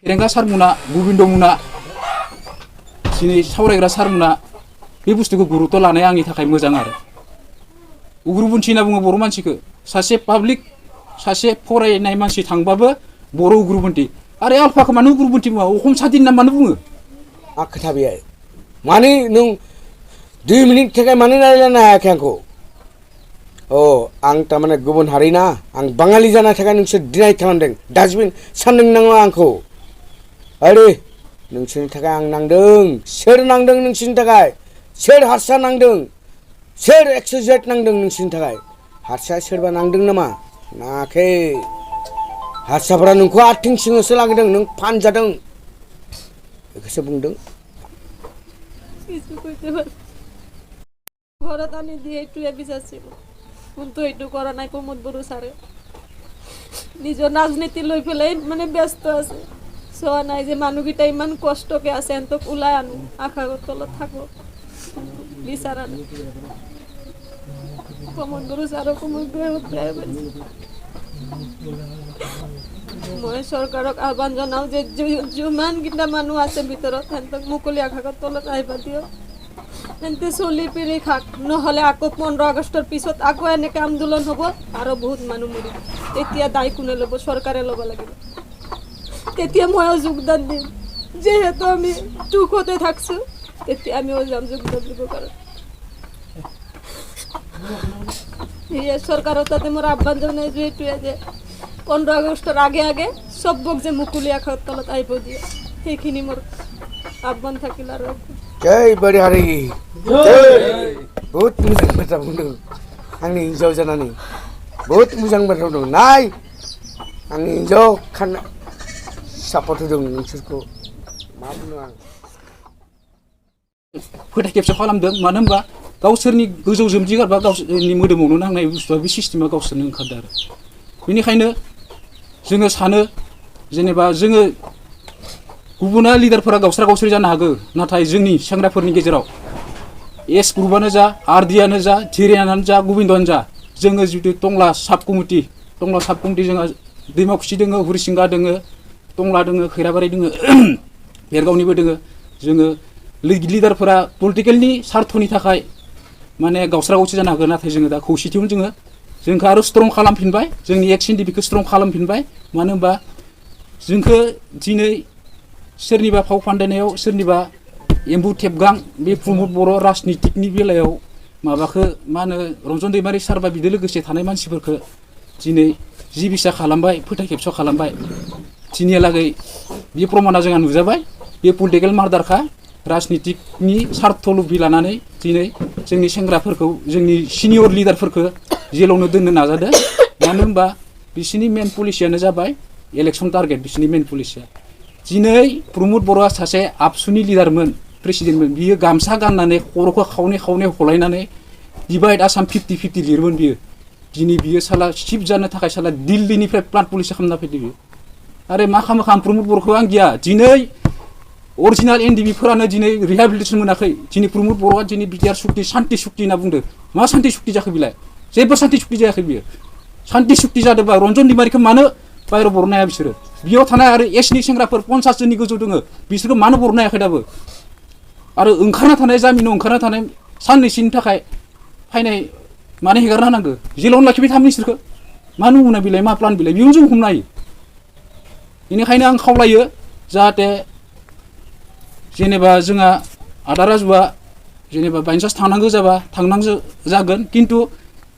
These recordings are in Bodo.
फेरेंगा सारमुना गोबिन्दमुना दिनै सावरायग्रा सारमुना बे बुस्थुखौ गुरुत्व लानाया आंनि थाखाय मोजां आरो उग्रपन्थी होनना बुङो बर' मानसिखौ सासे पाब्लिक सासे फरायनाय मानसि थांबाबो बर' उग्रपन्थी आरो आलफाखौ मानो उग्रपन्थी बुङा अखम सादिन ना मानो बुङो मा खोथा बेहाय माने नों 2 मिनिट थाखाय मानो रायज्लायनो हायाखै आंखौ आं थारमाने गुबुन हारि ना आं बाङालि जानाय थाखाय नोंसोर डिनाय खालामदों डास्टबिन सानदों नामा आंखौ आरे नोंसोरनि थाखाय आं नांदों सोर नांदों नोंसोरनि थाखाय सोर हारसा नांदों सोर एक्सजेट नांदों नोंसोरनि थाखाय हारसा सोरबा नांदों नामा नाङाखै हारसाफोरा नोंखौ आथिं सिङावसो लांदों नों फानजादों बेखौसो बुंदों কিছু কইতে পারি ঘৰত আনি দিয়ে এইটোৱে বিচাৰিছিল কিন্তু এইটো কৰা নাই প্ৰমোদ বড়ো ছাৰে নিজৰ ৰাজনীতি লৈ পেলাই মানে ব্যস্ত আছে চোৱা নাই যে মানুহকেইটা ইমান কষ্টকে আছে এন্তক ওলাই আনো আশাগৰ তলত থাকো বিচাৰা নাই প্ৰমোদ বড়ো ছাৰকো মই বেয়া পাইছোঁ মই চৰকাৰক আহ্বান জনাওঁ যে যিমানকেইটা মানুহ আছে ভিতৰত সিহঁতক মুকলি আকাশৰ তলত আহিব দিয়ক এনতে চলি পিৰি খাক নহ'লে আকৌ 15 আগষ্টৰ পিছত আকৌ এনেকৈ আন্দোলন হ'ব আৰু বহুত মানুহ মৰিব তেতিয়া দায় কোনে ল'ব চৰকাৰে ল'ব লাগিব তেতিয়া ময়ো যোগদান দিম যিহেতু আমি দুখতে থাকছোঁ তেতিয়া আমিও যাম যোগদান দিব কাৰণে চৰকাৰৰ তাতে মোৰ আহ্বান জনাইছোঁ এইটোৱে যে 15 আগষ্টৰ আগে আগে চবক যে মুকলি আকাশৰ তলত আহিব দিয়ে সেইখিনি মোৰ আহ্বান থাকিল আৰু जय बड़ी हारि बहुत मोजां बाथ्रा बुंदों आंनि हिन्जाव जानानै बहुत मोजां बाथ्रा बुंदों नाय आंनि हिन्जाव सापर्ट होदों नोंसोरखौ मा बुङो आं फोथाय खेबस खालामदों मानो होनबा गावसोरनि गोजौ जोमजि गारबा गावसोरनि मोदोमावनो नांनाय बुस्थुआ बे सिस्टेमा गावसोरनो ओंखारदों आरो बेनिखायनो जोङो सानो जेनेबा जोङो गुबुना लिडारफोरा गावसोर जानो हागौ नाथाय जोंनि सेंग्राफोरनि गेजेराव एस ग्रुपआनो जा आरडिआनो जा थिरियानो जा गोबिन्दआनो जा जोङो जितु टंला साब कमिटि जोंहा दैमाकुसि दङ हुरिसिंगा दङ टंला दङ खैराबारि दङ बेरगावनिबो दङ जोङो लिडारफोरा पलिटिकेलनि सार्थनि थाखाय माने गावस्रा जानो हागौ नाथाय जोङो दा खौसेथियावनो जोंखौ आरो स्ट्रं खालामफिनबाय जोंनि एक्स एनडिपिखौ स्ट्रं खालामफिनबाय मानो होनबा जोंखौ दिनै सोरनिबा फाव फान्दायनायाव सोरनिबा एम्बु थेबगां बे प्रमोद बर' राजनितिकनि बेलायाव माबाखौ मा होनो रन्जन दैमारि सारबा बिदो लोगोसे थानाय मानसिफोरखौ दिनै जि बिसा खालामबाय फोथाय खेबस खालामबाय दिनैहालागै बे प्रमाना जोंहा नुजाबाय बे पलिटिकेल मार्डारखा राजनितिकनि सार्थ लुबि लानानै दिनै जोंनि सेंग्राफोरखौ जोंनि सिनियर लिडारफोरखौ जेलावनो दोननो नाजादों मानो होनबा बिसोरनि मेन पलिसियानो जाबाय इलेक्सन टारगेट बिसोरनि मेन पलिसिया दिनै प्रमोद बर'आ सासे आबसुनि लिडारमोन प्रेसिडेन्टमोन बियो गामसा गाननानै खर'खौ खावनै हलायनानै डिभाइड आसाम 50-50 लिरोमोन बियो दिनै बियो साला चिफ जानो थाखाय साला दिल्लीनिफ्राय प्लान पलिसि खालामना फैदों बियो आरो मा खालामो प्रमोद बर'खौ आं गिया दिनै अरिजिनाल एनडिबिफोरानो दिनै रिहेबिलिटेसन मोनाखै दिनै प्रमोद बर'आ दिनै बिटिआर सुक्ति शान्ति सुक्ति होनना बुंदों मा शान्ति सुक्ति जाखो बिलाय जेबो शान्ति सुक्ति जायाखै बियो शान्ति सुक्ति जादोंबा रन्जन दैमारिखौ मानो बायह्राव बर'नो हाया बिसोरो बियाव थानाय आरो एसनि सेंग्राफोर 50 जननि गोजौ दङ बिसोरखौ मानो बर'नो हायाखै दाबो आरो ओंखारना थानाय जामिनाव ओंखारना थानाय साननैसोनि थाखाय फायनाय मानो हेगारना होनांगौ जेलावनो लाखिबाय थामोन बिसोरखौ मा नमुना बिलाय मा प्लान बिलाय बेयावनो जों हमनो हायो बेनिखायनो आं खावलायो जाहाथे जेनेबा जोंहा आदा राजुआ जेनेबा बाइन्सास थांनांगौ जाबा थांनांगौ जागोन खिन्थु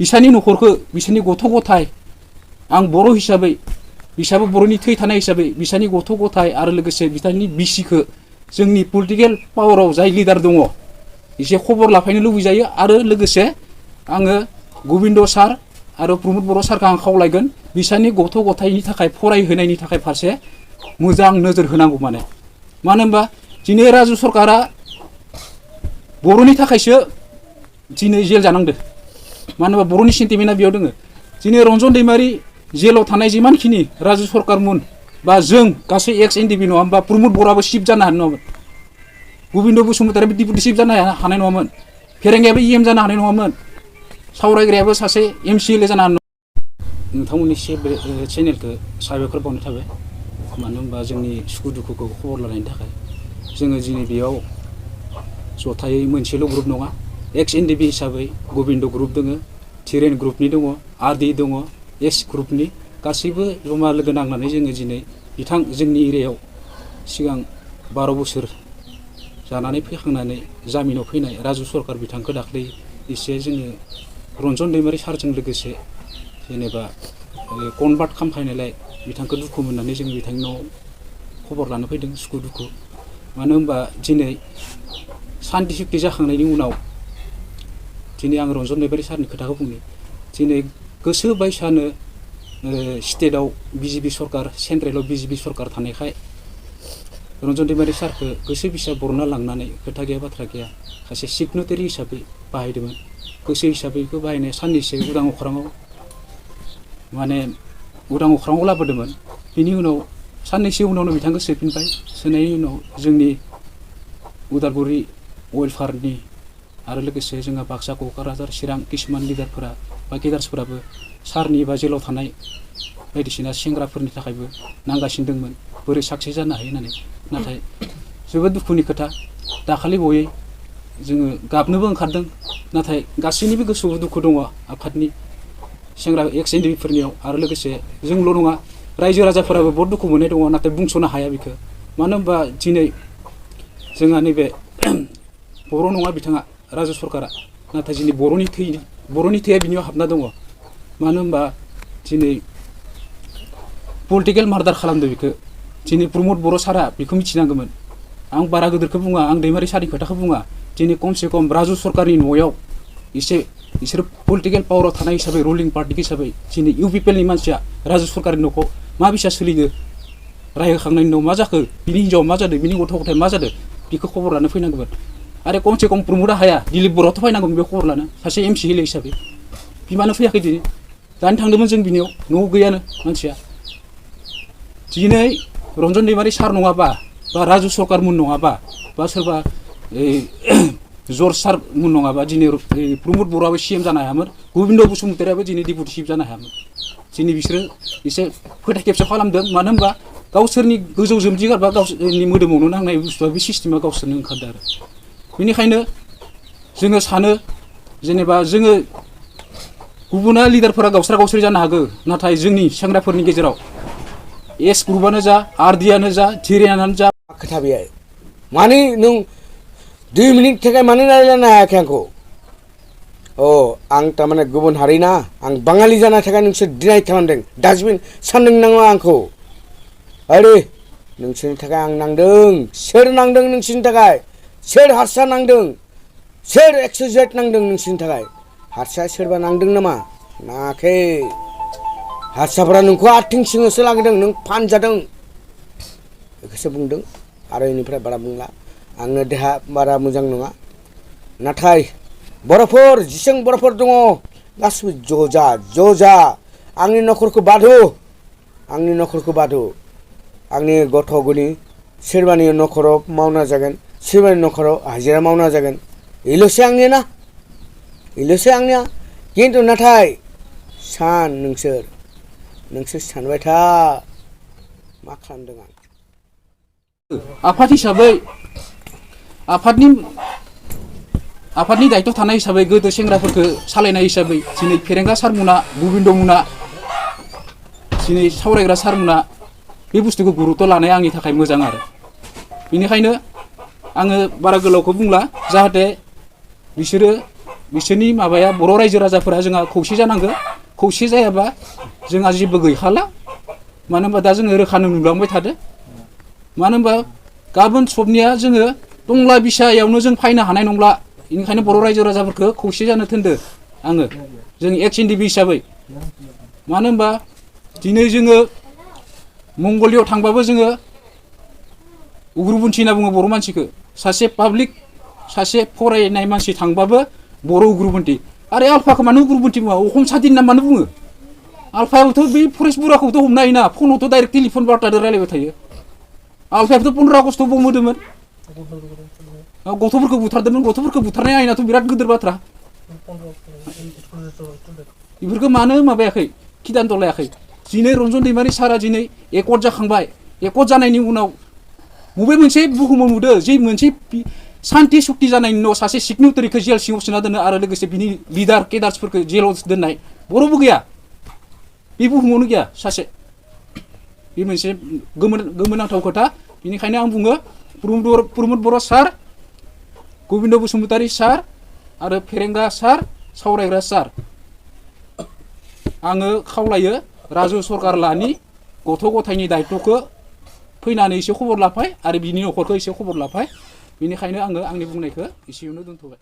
बिसानि न'खरखौ बिसोरनि गथ' गथाय आं बर' हिसाबै बिसाबो बर'नि थै थानाय हिसाबै बिसानि गथ' गथाय आरो लोगोसे बिथांनि बिसिखौ जोंनि पलिटिकेल पावाराव जाय लिडार दङ एसे खबर लाफायनो लुबैजायो आरो लोगोसे आङो गोबिन्द सार आरो प्रमोद बर' सारखौ आं खावलायगोन बिसानि गथ' गथायनि थाखाय फरायहोनायनि थाखाय फारसे मोजां नोजोर होनांगौ मानो होनबा दिनै राजु सरकारा बर'नि थाखायसो दिनै जेल जानांदों मानो होनबा बर'नि सेन्टिमेन्टआ बेयाव दङ दिनै रन्जन दैमारि जेलाव थानाय जिमानखिनि राजु सरकारमोन बा जों गासै एक्स एनडिबि नङा होनबा प्रमोद बर'आबो चिफ जानो हानाय नङामोन गोबिन्द बसुमतारियाबो डिपुटि चिफ जानो हानाय नङामोन फेरेंगायाबो इएम जानो हानाय नङामोन सावरायग्रायाबो सासे एमसिएलए जानो हानाय नङामोन नोंथांमोननि चेनेलखौ साबायखर बावनाय थाबाय मानो होनबा जोंनि सुखु दुखुखौ खबर लानायनि थाखाय जोङो दिनै बेयाव जथायै मोनसेल' ग्रुप नङा एक्स एनडिबि हिसाबै गबिन्द ग्रुप दङ थिरेन ग्रुपनि दङ आरडि दङ एस ग्रुपनि गासैबो जमा लोगो नांनानै जोङो दिनै बिथां जोंनि एरियायाव सिगां 12 बोसोर जानानै फैखांनानै जामिनाव फैनाय राजु सरकार बिथांखौ दाख्लै एसे जोङो रन्जन दैमारि सारजों लोगोसे जेनेबा कनभार्ट खालामफैनायलाय बिथांखौ दुखु मोननानै जों बिथांनाव खबर लानो फैदों सुखु दुखु मानो होनबा दिनै शान्ति सुक्ति जाखांनायनि उनाव दिनै आं रन्जन दैमारि सारनि खोथाखौ बुंनो दिनै गोसो बायसानो स्टेटआव बिजेपि सरकार सेन्ट्रेलाव बिजेपि सरकार थानायखाय रन्जन दैमारि सारखौ गोसो बिसा बरना लांनानै खोथा गैया बाथ्रा गैया सासे सिगनेटारि हिसाबै बाहायदोंमोन गोसो हिसाबै बेखौ बाहायनाय साननैसो उदां अख्राङाव माने उदां अख्राङाव लाबोदोंमोन बिनि उनाव साननैसो उनावनो बिथांखौ सोफिनबाय सोनायनि उनाव जोंनि उदालगुरि वेलफेयारनि आरो लोगोसे जोंहा बाक्सा क'क्राझार चिरां किसुमान लिडारफोरा बा गेदार्सफोराबो सारनि बा जेलाव थानाय बायदिसिना सेंग्राफोरनि थाखायबो नांगासिनो दंमोन बोरै साक्सेस जानो हायो होननानै नाथाय जोबोद दुखुनि खोथा दाखालि बयै जोङो गाबनोबो ओंखारदों नाथाय गासैनिबो गोसोआव दुखु दङ आफादनि सेंग्रा एक्स एनडिबिफोरनियाव आरो लोगोसे जोंल' नङा रायजो राजाफोराबो बहुत दुखु मोननाय दङ नाथाय बुंस'नो हाया बेखौ मानो होनबा दिनै जोंहा नैबे बर' नङा बिथाङा राजु सरकारा नाथाय दिनै बर'नि थैया बिनियाव हाबना दङ मानो होनबा दिनै पलिटिकेल मार्डार खालामदों बेखौ दिनै प्रमद बर' सारा बेखौ मिथिनांगौमोन आं बारा गिदिरखौ बुङा आं दैमारि सारनि खोथाखौ बुङा दिनै खमसे खम राजु सरकारनि न'याव एसे बिसोर पलिटिकेल पावाराव थानाय हिसाबै रुलिं पार्टि हिसाबै दिनै इउ पि पि एलनि मानसिया राजु सरकारनि न'खौ मा बिसा सोलिदो रायहोखांनायनि उनाव मा जाखो बिनि हिन्जावा मा जादों बिनि गथ' गथाय मा जादों बेखौ खबर लानो फैनांगौमोन आरो खमसे खम प्रमदआ हाया दिलीप बर'आथ' फैनांगौमोन बे खबर लानो सासे एमसि हिल हिसाबै बिमानो फैयाखै दिनै दानि थांदोंमोन जों बिनियाव न'आव गैयानो मानसिया दिनै रन्जन दैमारि सार नङाबा बा राजु सरकारमोन नङाबा बा सोरबा जर्ज सारमोन नङाबा दिनै प्रमद बर'आबो सिएम जानो हायामोन गबिन्द बसुमतारियाबो दिनै डिपुटि चिफ जानो हायामोन दिनै बिसोरो एसे फोथाय खेबसे खालामदों मानो होनबा गावसोरनि गोजौ जोमजि गारबा गावसोरनि मोदोमावनो नांनाय बुस्थुआ बे सिस्टेमा गावसोरनो ओंखारदों आरो बेनिखायनो जोङो सानो जेनेबा जोङो गुबुना लिडारफोरा गावस्रि जानो हागौ नाथाय जोंनि सेंग्राफोरनि गेजेराव एस ग्रुपआनो जा आरडिआनो जा थिरेनानो जा खोथा बेहाय माने नों 2 मिनिट थाखाय मानो रायज्लायनो हायाखै आंखौ आं थारमाने गुबुन हारि ना आं बाङालि जाना थाखाय नोंसोर डिनाय खालामदों डास्टबिन सानदों नामा आंखौ आरे नोंसोरनि थाखाय आं नांदों सोर नांदों नोंसोरनि थाखाय सोर हारसा नांदों सोर एक्सजेट नांदों नोंसोरनि थाखाय हारसा सोरबा नांदों नामा नाङाखै हारसाफोरा नोंखौ आथिं सिङावसो लांदों नों फानजादों बेखौसो बुंदों आरो बेनिफ्राय बारा बुंला आंनो देहा बारा मोजां नङा नाथाय बर'फोर जेसेबां बर'फोर दङ गासिबो ज' जा आंनि न'खरखौ बादो आंनि गथ' गनि सोरबानि न'खराव मावना जागोन सोरबानि न'खराव हाजिरा मावना जागोन बेल'सो आंनिया खिन्थु नाथाय नोंसोर सानबाय था मा खालामदों आं आफाद हिसाबै आफादनि दायित्व थानाय हिसाबै गोदो सेंग्राफोरखौ सालायनाय हिसाबै दिनै फेरेंगा सारमोना गबिन्द मोना दिनै सावरायग्रा सारमोना बे बुस्थुखौ गुरुत्व लानाया आंनि थाखाय मोजां आरो बेनिखायनो आङो बारा गोलावखौ बुंला जाहाथे बिसोरनि माबाया बर' रायजो राजाफोरा जोंहा खौसे जानांगौ खौसे जायाबा जोंहा जेबो गैखाला मानो होनबा दा जोङो रोखानो नुलांबाय थादो मानो होनबा गाबोन सबनिया जोङो दंला बिसायावनो जों फायनो हानाय नंला बेनिखायनो बर' रायजो राजाफोरखौ खौसे जानो थिनदो आङो जों एक्स एनडिबि हिसाबै मानो होनबा दिनै जोङो मंगलियाव थांबाबो जोङो उग्रपन्थी होनना बुङो बर' मानसिखौ सासे पाब्लिक सासे फरायनाय मानसि थांबाबो बर' उग्रपन्थी आरो आल्फाखौ मानो उग्रपन्थी बुङा अखम सादिन ना मानो बुङो आल्फायाबोथ' बे फरेस्ट बुराखौथ' हमनो हायोना फनावथ' डाइरेक्ट टेलिफन बार्ताजों रायलायबाय थायो आल्फायाबोथ' 15 आगस्टआव बमोदोंमोन गथ'फोरखौ बुथारनाय आयनाथ' बिराद गिदिर बाथ्रा बेफोरखौ मानो माबायाखै खिदान्त लायाखै दिनै रन्जन दैमारि सारा दिनै एकर्ड जाखांबाय एकट जानायनि उनाव बबे मोनसे बुहुमाव नुदो जे मोनसे शान्ति सुक्ति जानायनि उनाव सासे सिगनेटारिखौ जेल सिङाव सोना दोनो आरो लोगोसे बिनि लिडार केडार्सफोरखौ जेलाव दोननाय बर'बो गैया बे बुहुमावनो गैया सासे बे मोनसे गोमोनांथाव खोथा बेनिखायनो आं बुङो प्रमद बर' सार गबिन्द बसुमतारी सार आरो फेरेंगा सार सावरायग्रा सार आङो खावलायो राजु सरकार लानि गथ' गथायनि दायित्वखौ फैनानै एसे खबर लाफाय आरो बिनि न'खरखौ एसे खबर लाफाय बेनिखायनो आङो आंनि बुंनायखौ एसेयावनो दोनथ'बाय